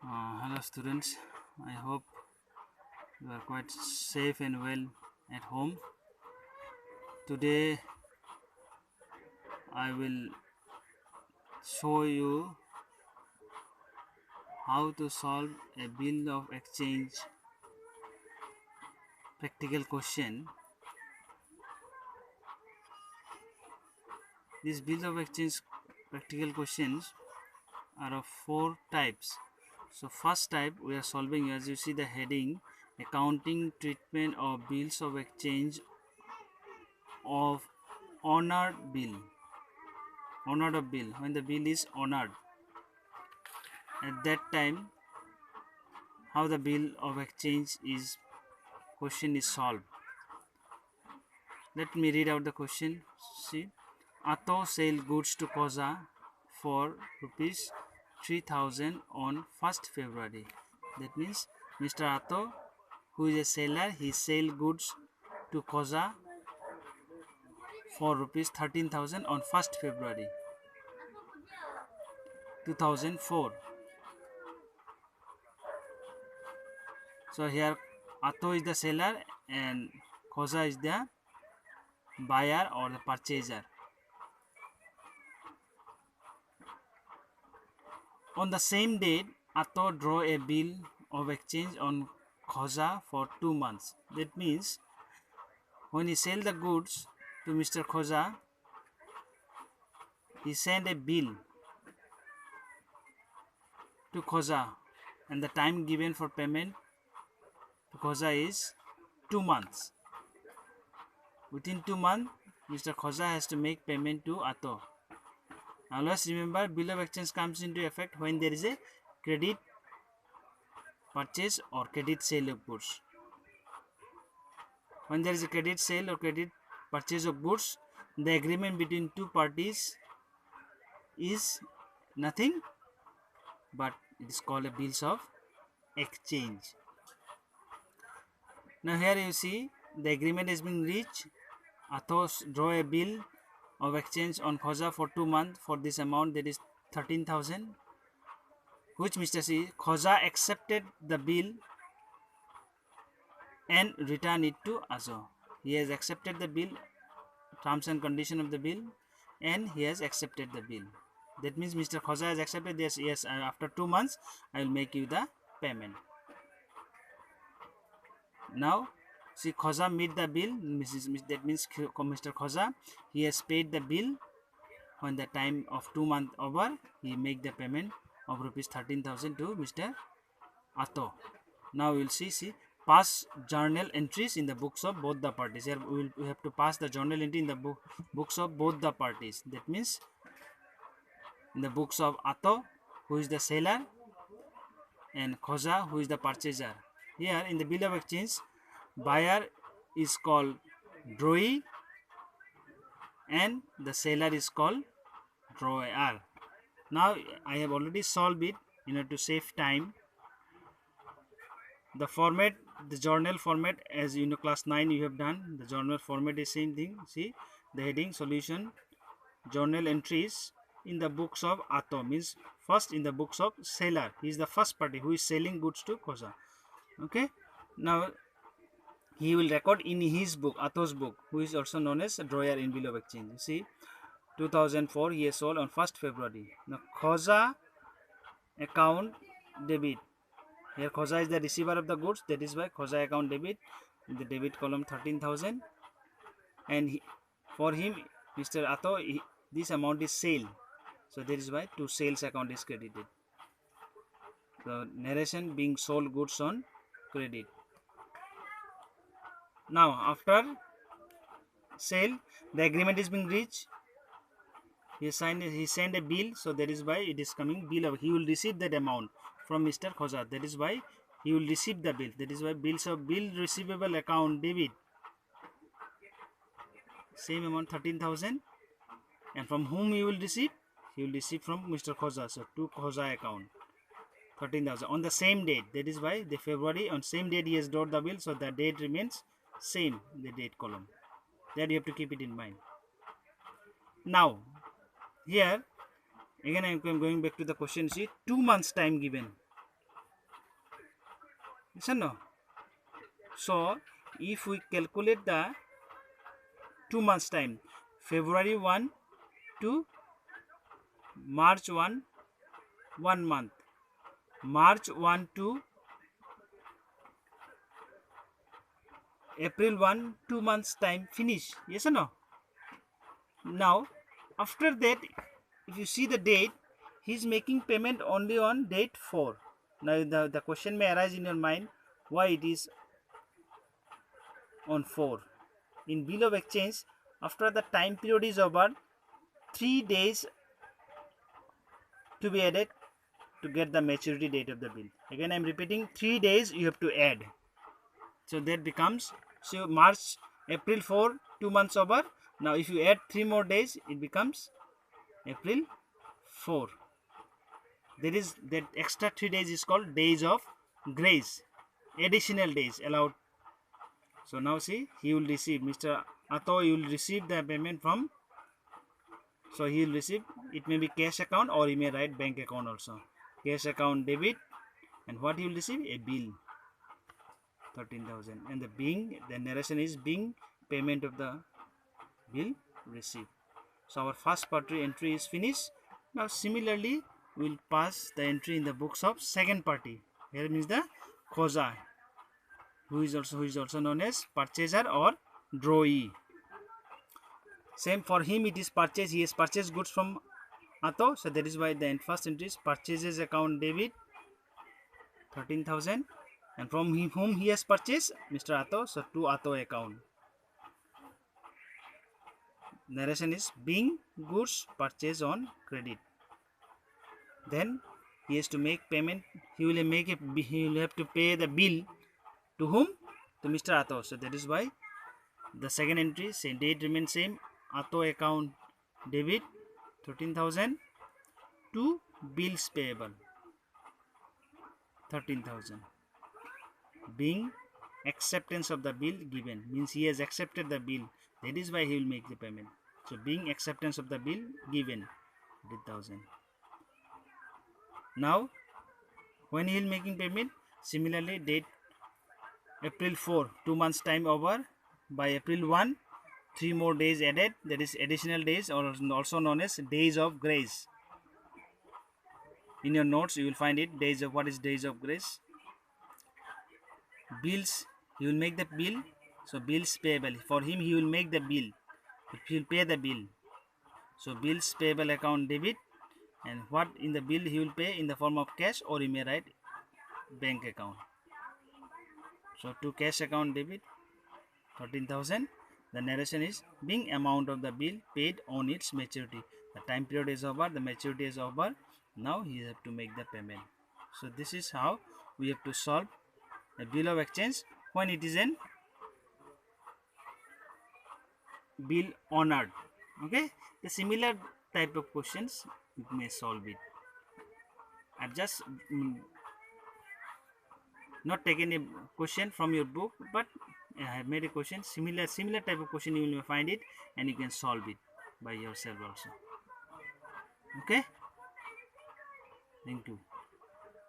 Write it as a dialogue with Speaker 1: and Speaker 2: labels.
Speaker 1: Hello students, I hope you are quite safe and well at home. Today I will show you how to solve a bill of exchange practical question. These bill of exchange practical questions are of four types. So first type we are solving, as you see the heading, accounting treatment of bills of exchange of honored bill. Honored of bill, when the bill is honored. At that time, how the bill of exchange is question is solved. Let me read out the question. See, Ato sell goods to Koza for rupees 3000 on 1st February. That means Mr. Ato, who is a seller, he sell goods to Koza for rupees 13,000 on 1st February 2004. So here Ato is the seller and Koza is the buyer or the purchaser. On the same date, Ato draw a bill of exchange on Khoza for 2 months. That means when he sell the goods to Mr. Khoza, he send a bill to Khoza, and the time given for payment to Khoza is 2 months. Within 2 months, Mr. Khoza has to make payment to Ato. Now let's remember, bill of exchange comes into effect when there is a credit purchase or credit sale of goods. When there is a credit sale or credit purchase of goods, the agreement between two parties is nothing but it is called a bills of exchange. Now here you see the agreement has been reached. Athos draw a bill of exchange on Khoza for 2 months for this amount, that is 13,000, which Mr. Khoza accepted the bill and return it to Azo. He has accepted the bill, terms and condition of the bill, and he has accepted the bill. That means Mr. Khoza has accepted this. Yes, after 2 months I will make you the payment. Now see, Khoza meet the bill. That means Mr. Khoza, he has paid the bill. When the time of 2 months over, he make the payment of rupees 13,000 to Mr. Ato. Now we will see pass journal entries in the books of both the parties. Here we have to pass the journal entry in the books of both the parties. That means in the books of Ato, who is the seller, and Khoza, who is the purchaser. Here in the bill of exchange, buyer is called drawee and the seller is called drawer. Now I have already solved it in order to save time. The format, the journal format, as you know, class 9 you have done. The journal format is same thing. See the heading, solution, journal entries in the books of Ato, means first in the books of seller. He is the first party who is selling goods to Khoza. Okay, now he will record in his book, Ato's book, who is also known as a drawer in bill of exchange. You see, 2004 he has sold on 1st February. Now Khoza account debit. Here Khoza is the receiver of the goods, that is why Khoza account debit, in the debit column 13,000, and for him Mr. Ato, this amount is sale, so that is why to sales account is credited. The narration being sold goods on credit. Now after sale, the agreement is being reached. He sent a bill, so that is why it is coming bill of. He will receive that amount from Mr. Khoza. That is why he will receive the bill. That is why bills of bill receivable account debit. Same amount 13,000, and from whom he will receive? He will receive from Mr. Khoza. So to Khoza account 13,000 on the same date. That is why the February, on same date he has drawn the bill, so the date remains same, the date column. That you have to keep it in mind. Now here again I am going back to the question. See, 2 months time given. Yes or no? So if we calculate the 2 months time, February 1 to March 1, 1 month, March 1 to April 1, 2 months time, finish. Yes or no? Now after that, if you see the date, he is making payment only on date 4. Now the question may arise in your mind, why it is on 4. In bill of exchange, after the time period is over, 3 days to be added to get the maturity date of the bill. Again I am repeating, 3 days you have to add. So that becomes, so March, April 4, 2 months over. Now if you add 3 more days, it becomes April 4. There is that extra 3 days is called days of grace, additional days allowed. So now see, he will receive, Mr. Ato, he will receive the payment from, so he will receive, it may be cash account or he may write bank account also. Cash account debit, and what he will receive? A bill, 13,000, and the narration is being payment of the bill received. So our first party entry is finished. Now similarly we will pass the entry in the books of second party. Here means the Khoja, who is also known as purchaser or drawee. Same for him, it is purchase, he has purchased goods from Ato, so that is why the first entry is purchases account debit, 13,000, and from whom he has purchased? Mr. Ato, so to Ato account. Narration is being goods purchased on credit. Then he has to make payment, he will have to pay the bill to whom? To Mr. Ato. So that is why the second entry, same date remains same, Ato account debit, 13,000, to bills payable, 13,000. Being acceptance of the bill given, means he has accepted the bill, that is why he will make the payment. So being acceptance of the bill given, 13,000. Now when he is making payment, similarly date April 4, 2 months time over. By April 1, 3 more days added, that is additional days, or also known as days of grace. In your notes you will find it, days of, what is days of grace? Bills, he will make the bill, so bills payable, for him he will make the bill, he will pay the bill, so bills payable account debit, and what in the bill he will pay in the form of cash, or he may write bank account. So to cash account debit, 13,000. The narration is being amount of the bill paid on its maturity. The time period is over, the maturity is over, now he has to make the payment. So this is how we have to solve a bill of exchange when it is an bill honored. Okay, the similar type of questions you may solve it. I've just not taken a question from your book, but I have made a question, similar type of question, you will find it and you can solve it by yourself also. Okay, thank you.